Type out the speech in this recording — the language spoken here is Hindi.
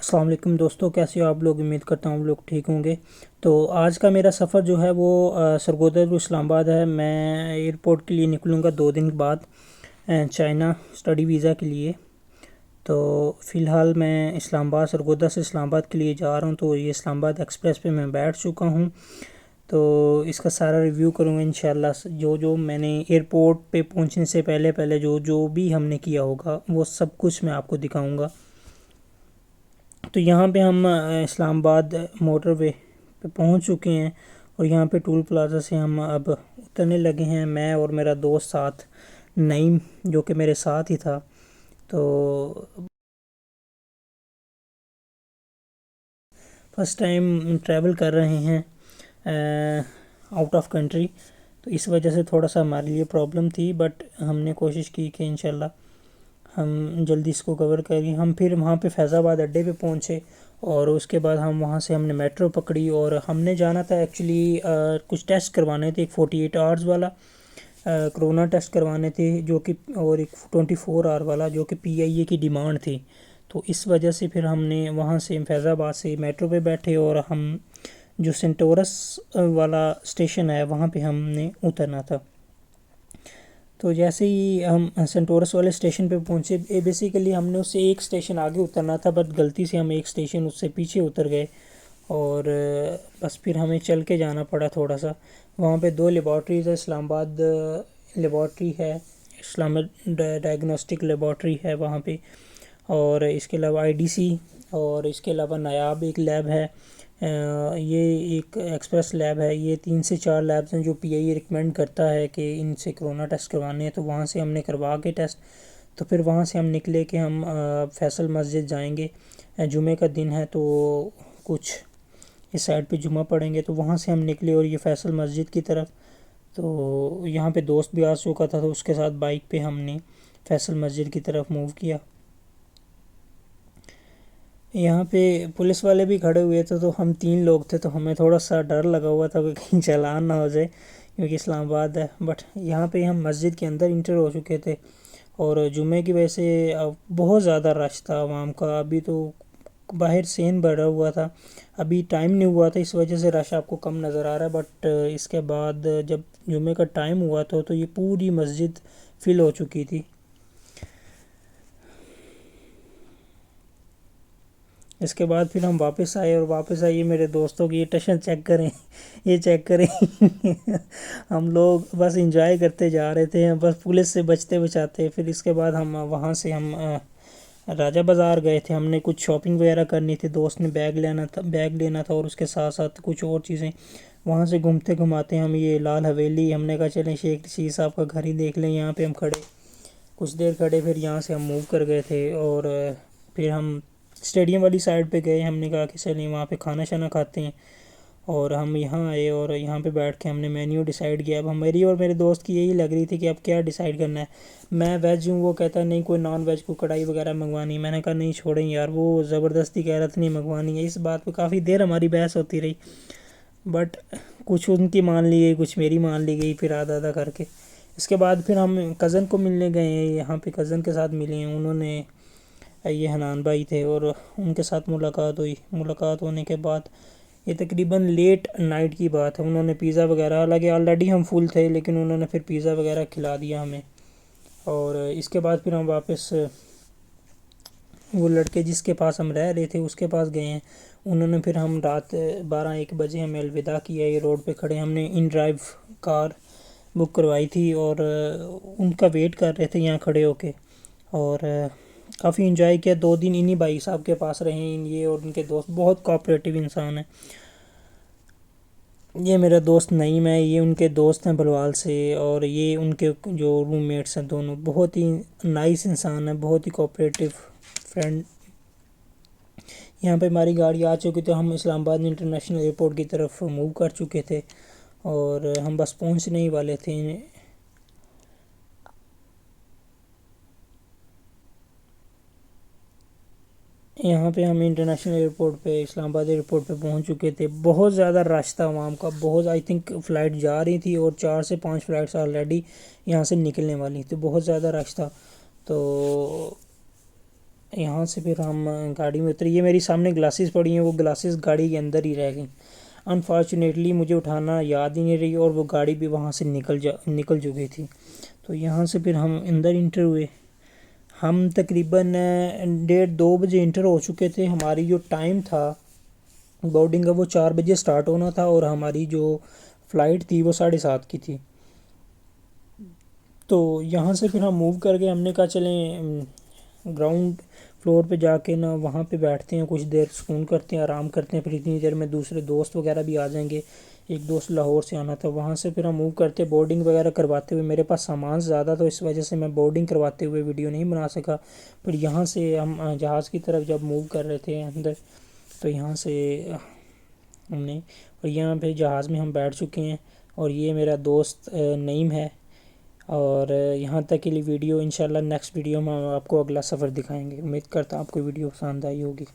अस्सलाम वालेकुम दोस्तों, कैसे हो आप लोग। उम्मीद करता हूँ आप लोग ठीक होंगे। तो आज का मेरा सफ़र जो है वो सरगोदा टू इस्लामाबाद है। मैं एयरपोर्ट के लिए निकलूँगा 2 दिन बाद चाइना स्टडी वीज़ा के लिए। तो फ़िलहाल मैं इस्लामाबाद सरगोदा से इस्लामाबाद के लिए जा रहा हूँ। तो ये इस्लामाबाद एक्सप्रेस पे मैं बैठ चुका हूँ। तो इसका सारा रिव्यू करूँगा इंशाल्लाह। जो जो मैंने एयरपोर्ट पे पहुँचने से पहले पहले जो जो भी हमने किया होगा वो सब कुछ मैं आपको दिखाऊँगा। तो यहाँ पे हम इस्लामाबाद मोटरवे पे पहुँच चुके हैं और यहाँ पे टूल प्लाज़ा से हम अब उतरने लगे हैं। मैं और मेरा दोस्त साथ नईम, जो कि मेरे साथ ही था। तो फर्स्ट टाइम ट्रैवल कर रहे हैं आउट ऑफ कंट्री। तो इस वजह से थोड़ा सा हमारे लिए प्रॉब्लम थी, बट हमने कोशिश की कि इंशाल्लाह हम जल्दी इसको कवर करें। हम फिर वहाँ पे फैज़ाबाद अड्डे पे पहुँचे और उसके बाद हम वहाँ से हमने मेट्रो पकड़ी और हमने जाना था एक्चुअली कुछ टेस्ट करवाने थे। एक 48 आवर्स वाला कोरोना टेस्ट करवाने थे जो कि, और एक 24 आवर वाला जो कि पीआईए की डिमांड थी। तो इस वजह से फिर हमने वहाँ से फैज़ाबाद से मेट्रो पे बैठे और हम जो सेंटोरस वाला स्टेशन है वहाँ पे हमने उतरना था। तो जैसे ही हम सेंटोरस वाले स्टेशन पे पहुँचे, बेसिकली हमने उससे एक स्टेशन आगे उतरना था, बट गलती से हम एक स्टेशन उससे पीछे उतर गए और बस फिर हमें चल के जाना पड़ा थोड़ा सा। वहाँ पे 2 लेबॉर्ट्रीज़ है। इस्लामाबाद लेबॉर्ट्री है, इस्लामाबाद डायग्नोस्टिक लेबॉर्ट्री है वहाँ पे, और इसके अलावा आईडीसी, और इसके अलावा नायाब एक लैब है। ये एक एक्सप्रेस लैब है। ये 3 से 4 लैब्स हैं जो पीआईए रिकमेंड करता है कि इनसे कोरोना टेस्ट करवाने हैं। तो वहाँ से हमने करवा के टेस्ट, तो फिर वहाँ से हम निकले कि हम फैसल मस्जिद जाएंगे। जुमे का दिन है तो कुछ इस साइड पे जुमा पढ़ेंगे। तो वहाँ से हम निकले और ये फैसल मस्जिद की तरफ। तो यहाँ पे दोस्त भी आ चुका था, तो उसके साथ बाइक पे हमने फैसल मस्जिद की तरफ मूव किया। यहाँ पे पुलिस वाले भी खड़े हुए थे, तो हम 3 लोग थे, तो हमें थोड़ा सा डर लगा हुआ था कि कहीं चालान ना हो जाए, क्योंकि इस्लामाबाद है। बट यहाँ पे हम मस्जिद के अंदर इंटर हो चुके थे और जुमे की वजह से बहुत ज़्यादा रश था आवाम का। अभी तो बाहर सेन भरा हुआ था, अभी टाइम नहीं हुआ था, इस वजह से रश आपको कम नज़र आ रहा है। बट इसके बाद जब जुमे का टाइम हुआ था तो ये पूरी मस्जिद फिल हो चुकी थी। इसके बाद फिर हम वापस आए और वापस आइए मेरे दोस्तों की ये टशन चेक करें, ये चेक करें। हम लोग बस इंजॉय करते जा रहे थे, बस पुलिस से बचते बचाते। फिर इसके बाद हम वहाँ से हम राजा बाज़ार गए थे। हमने कुछ शॉपिंग वगैरह करनी थी, दोस्त ने बैग लेना था और उसके साथ साथ कुछ और चीज़ें। वहाँ से घूमते घुमाते हम ये लाल हवेली, हमने कहा चलें शेख रशीद साहब का घर ही देख लें। यहाँ पे हम खड़े, कुछ देर खड़े, फिर यहाँ से हम मूव कर गए थे और फिर हम स्टेडियम वाली साइड पे गए। हमने कहा कि चलिए वहाँ पे खाना शाना खाते हैं, और हम यहाँ आए और यहाँ पे बैठ के हमने मेन्यू डिसाइड किया। अब हमारी और मेरे दोस्त की यही लग रही थी कि अब क्या डिसाइड करना है। मैं वेज हूँ, वो कहता नहीं कोई नॉन वेज को कढ़ाई वगैरह मंगवानी। मैंने कहा नहीं छोड़ें यार, वो ज़बरदस्ती कह रहा था नहीं मंगवानी है। इस बात पे काफ़ी देर हमारी बहस होती रही, बट कुछ उनकी मान ली गई, कुछ मेरी मान ली गई, फिर आधा आधा करके। इसके बाद फिर हम कज़न को मिलने गए हैं। यहाँ पे कज़न के साथ मिले हैं, उन्होंने, ये हनान भाई थे, और उनके साथ मुलाकात हुई। मुलाकात होने के बाद ये तकरीबन लेट नाइट की बात है, उन्होंने पिज़्ज़ा वगैरह, हालांकि ऑलरेडी हम फुल थे, लेकिन उन्होंने फिर पिज़्ज़ा वगैरह खिला दिया हमें। और इसके बाद फिर हम वापस वो लड़के जिसके पास हम रह रहे थे उसके पास गए हैं। उन्होंने फिर हम रात 12-1 बजे हमें अलविदा किया। ये रोड पे खड़े, हमने इन ड्राइव कार बुक करवाई थी और उनका वेट कर रहे थे यहाँ खड़े होके। और काफ़ी इन्जॉय किया। 2 दिन इन्हीं भाई साहब के पास रहे हैं ये, और उनके दोस्त बहुत कोऑपरेटिव इंसान हैं। ये मेरा दोस्त नईम है, ये उनके दोस्त हैं बलवाल से, और ये उनके जो रूममेट्स हैं दोनों, बहुत ही नाइस इंसान है, बहुत ही कोऑपरेटिव फ्रेंड। यहाँ पे हमारी गाड़ी आ चुकी, तो हम इस्लामाबाद इंटरनेशनल एयरपोर्ट की तरफ मूव कर चुके थे और हम बस पहुँचने ही वाले थे। यहाँ पे हम इंटरनेशनल एयरपोर्ट पे, इस्लामाबाद एयरपोर्ट पे पहुँच चुके थे। बहुत ज़्यादा रश था वहाँ का, बहुत। आई थिंक फ़्लाइट जा रही थी और 4 से 5 फ़्लाइट्स ऑलरेडी यहाँ से निकलने वाली थी, बहुत ज़्यादा रश था। तो यहाँ से फिर हम गाड़ी में उतरे। ये मेरी सामने ग्लासेस पड़ी हैं, वो ग्लासेस गाड़ी के अंदर ही रह गई। अनफॉर्चुनेटली मुझे उठाना याद ही नहीं रही और वो गाड़ी भी वहाँ से निकल चुकी थी। तो यहाँ से फिर हम अंदर इंटर हुए। हम तकरीबन 1:30-2 बजे इंटर हो चुके थे। हमारी जो टाइम था बोर्डिंग का वो 4 बजे स्टार्ट होना था और हमारी जो फ़्लाइट थी वो 7:30 की थी। तो यहाँ से फिर हम मूव करके हमने कहा चलें ग्राउंड फ्लोर पे जाके ना वहाँ पे बैठते हैं, कुछ देर सुकून करते हैं, आराम करते हैं। फिर इतनी देर में दूसरे दोस्त वगैरह भी आ जाएंगे। एक दोस्त लाहौर से आना था, वहाँ से फिर हम मूव करते बोर्डिंग वगैरह करवाते हुए। मेरे पास सामान ज़्यादा तो इस वजह से मैं बोर्डिंग करवाते हुए वीडियो नहीं बना सका। फिर यहाँ से हम जहाज़ की तरफ जब मूव कर रहे थे अंदर, तो यहाँ से हमने, और यहाँ पे जहाज़ में हम बैठ चुके हैं। और ये मेरा दोस्त नईम है। और यहाँ तक के लिए वीडियो, इंशाल्लाह नेक्स्ट वीडियो में हम आपको अगला सफ़र दिखाएंगे। उम्मीद करता हूँ आपको वीडियो पसंद आई होगी।